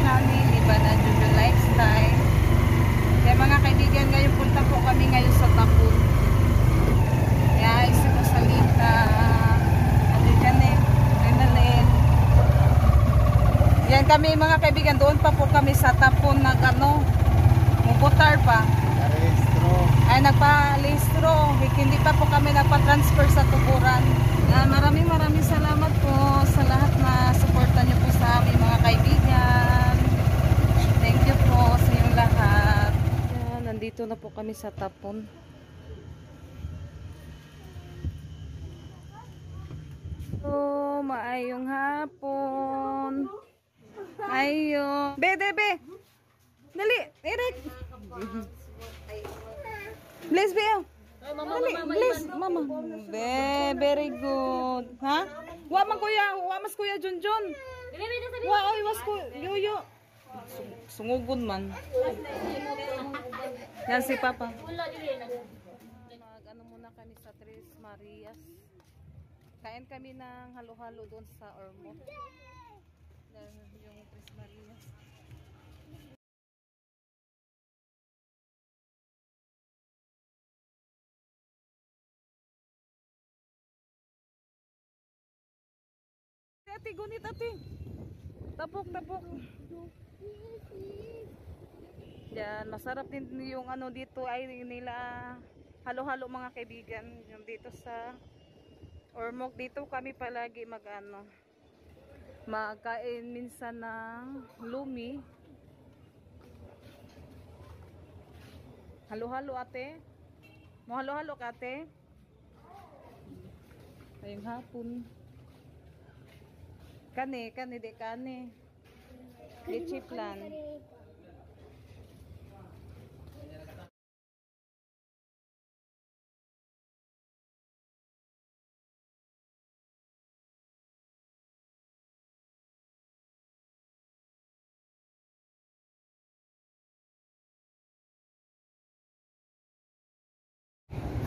namin, iba na Jojo Lifestyle. Kaya mga kaibigan, ngayon punta po kami ngayon sa Tapon. Kaya isip salita, ano Janet, Renalyn. Yan kami mga kaibigan, doon pa po kami sa Tapon nag-ano, mubutar pa. Ay nagpa-listro, hindi pa po kami nagpa-transfer sa Tuburan. Maraming salamat po sa lahat na suporta niyo po sa aming mga kaibigan. Thank you po sa inyong lahat. Yan, nandito na po kami sa Tapon. Oh, maayong hapon. Ayo. Be. Dali, Eric. Bless be. Bless, mama. Very good. Ha? Wa man kuya, wa mas kuya Junjun. Wa oy was ko yoyo. Sungugon man. Yan si Papa. Mag-ano muna kami sa Tres Marias. Kain kami ng halo-halo doon sa Ormoc. Yung Tres Marias. Ate, gunit ate. Tapok. Yan, masarap din yung ano dito ay nila halo-halo mga kaibigan. Yung dito sa Ormoc, dito kami palagi mag-ano. Magkain minsan ng lumi. Halo-halo ate. Mo halo-halo ka ate. Ayong hapon. Kani. Lichiplan.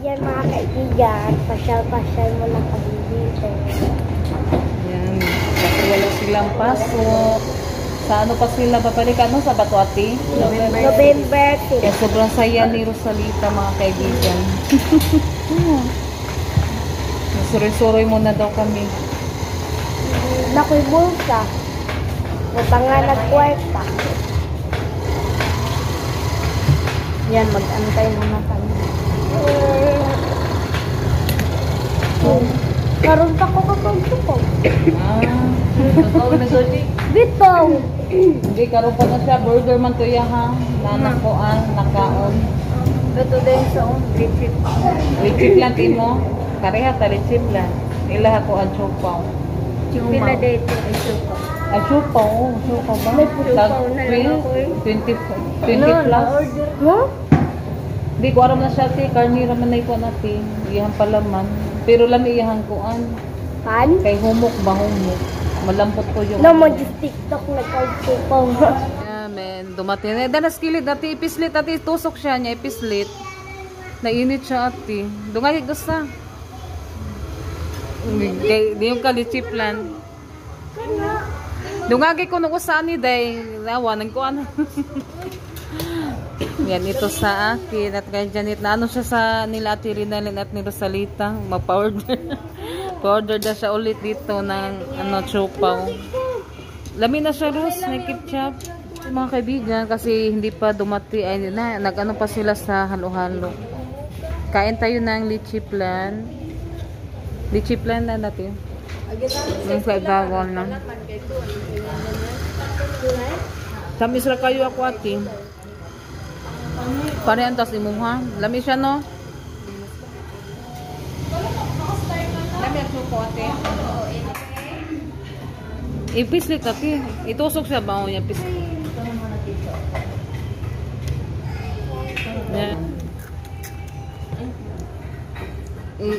Yan mga kaibigan, pasyal-pasyal mo lang kami dito. Yan, kasi wala silang pasok. Sa ano pa sila babalik? Ano sa Batuati? November. Kaya sobrang saya ni Rosalita mga kaibigan. Suroy-suroy muna daw kami. Nakoy bulsa. Mapangalag kwarta. Yan, mag-antay muna kami. Karoon pa ko kapag-supog. Totoo na sorry. Bitong! Hindi, karoon pa na siya. Burger man to ya ha. Nanakuan, nakaon. Ito din sa lichip. Lichip lang mo. Kareha ta lichip lang. Ilaha ko ang chupaw. Pila dito ay supaw. Ang chupaw? Chupaw ba? May chupaw na lang ako 20 plus. Huh? Hindi ko aram na siya ti. Karnira man na ito natin. Iyahan palaman. Pero lang iyahan koan. Pan? Kay humok ba humok? Malampot ko yung... No, mag-tiktok na kag-supaw. Yeah, man. Dumating. Danas kilid ati. Ipislit ati. Tusok siya niya. Ipislit. Nainit siya ati. Dungay gusta. Di yung kalichiplan. Dungagi ko nung usaan ni Day. Nawanan ko ano. Yan, ito sa akin. At kay Janet na ano siya sa nila Ate Rinalyn at ni Rosalita. Magpa-order. Pa-order na siya ulit dito ng ano, chupaw. Lami na siya, Rose. May ketchup. Mga kaibigan, kasi hindi pa dumati. Ay, nag-ano pa sila sa halo-halo. Kain tayo ng lichiplan. Lichiplan na natin. Yung sa gawon na. Tamis ra kayo ako ati. Pare antas imuha. Lami siya no? Lami ang suko ate. Ipislit ati. Itusok siya ba o niya pislit? Yan.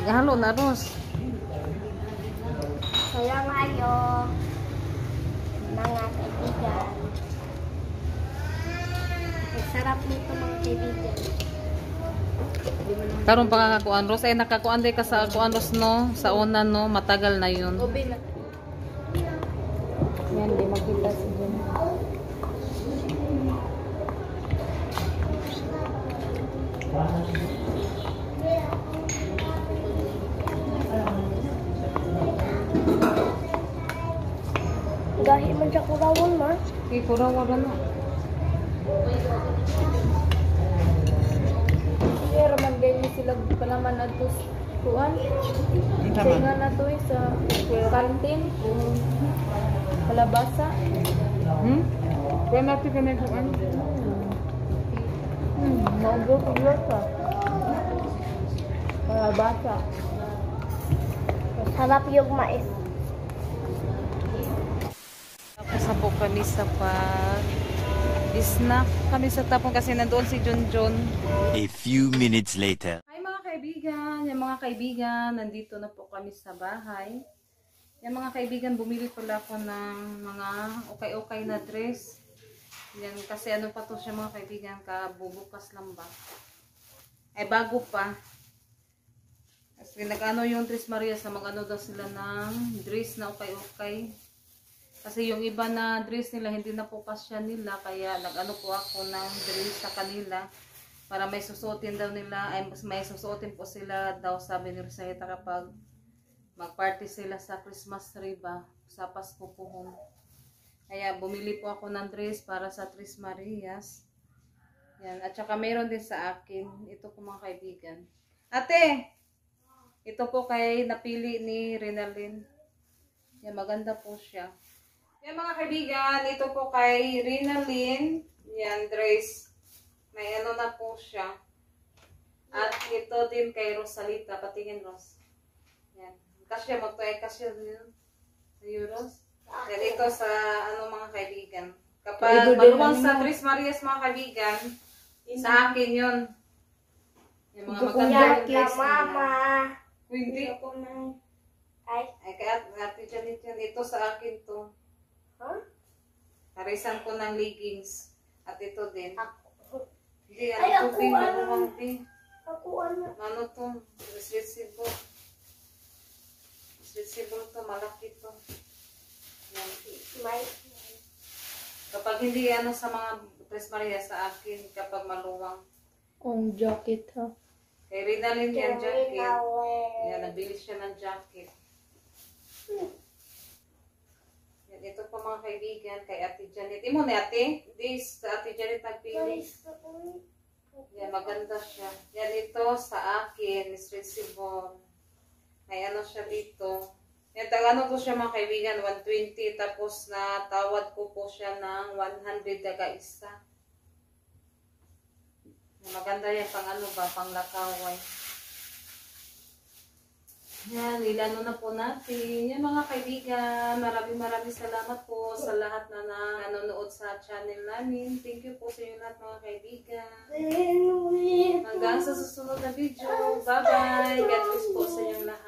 Halo na Ros. Kaya ngayo, mga kaibigan. Ang sarap nito mga kaibigan. Karon pa kakakuan Ros. Ay nakakuan day ka sa kuan Ros no. Sa una no. Matagal na yun. Yan, di makita si Jen. Gahi man siya kurawon, ma. Okay, kurawa na. Pero man din sila palaman na to kuan. Kaya na to sa kantin. Kalabasa. Kaya natin ka na kuan. Maubos ko sa. Kalabasa. Sarap yung mais. Tapos na po kami sa snack kami sa tapon kasi nandoon si Junjun. A few minutes later. Hi mga kaibigan, yung mga kaibigan, nandito na po kami sa bahay. Yung mga kaibigan, bumili pala ako ng mga okay-okay na dress. Yan, kasi ano pa to siya mga kaibigan, kabubukas lang ba? Ay bago pa. Kasi nag-ano yung Tres Marias na mag-ano daw sila ng dress na okay-okay. Kasi yung iba na dress nila, hindi na po kasya nila. Kaya nag-ano po ako ng dress sa kanila. Para may susuotin daw nila. Ay may susuotin po sila daw, sabi ni Rosalita, kapag mag-party sila sa Christmas tree ba. Sa Pasko po. Kaya bumili po ako ng dress para sa Tres Marias. Yan. At saka mayroon din sa akin. Ito po mga kaibigan. Ate! Ito po kay napili ni Rinalyn. Yan, maganda po siya. Yan mga kaibigan, ito po kay Rinalyn. Yan, dress. May ano na po siya. At ito din kay Rosalita. Patingin, Ros. Yan. Kasya mo to ay kasya din. Sa Euros. Yan, ito sa ano mga kaibigan. Kapag maluwang sa Tres Marias mga kaibigan, sa akin yun. Yung mga magandang dress Mama. Hindi. Ay. Ay, kaya Ate Janet yan. Ito sa akin to. Huh? Karisan ko ng leggings. At ito din. Ako. Hindi, Ay, ano to ako, din. ano? Ano din. Ako ano? Ano to? Receiver. Receiver to. Malaki to. Yan. May. Kapag hindi ano sa mga Tres Maria sa akin, kapag maluwang. Ang jacket ha. Kay Rinalyn yan, jacket. Yan, nabili siya ng jacket. Yan, ito pa mga kaibigan, kay Ate Janet. Imo ni Ate? This, sa Ate Janet nagpili. Yan, maganda siya. Yan, ito sa akin, Miss Ritsibon. May ano siya dito. Yan, ano po siya mga kaibigan, 120. Tapos na tawad ko po siya ng 100 daga isa. Maganda yan, pang ano ba, pang lakaway. Yan, ilano na po natin. Yan mga kaibigan, maraming salamat po sa lahat na nanonood sa channel namin. Thank you po sa inyo lahat mga kaibigan. Hanggang sa susunod na video. Bye-bye. God bless po sa inyo lahat.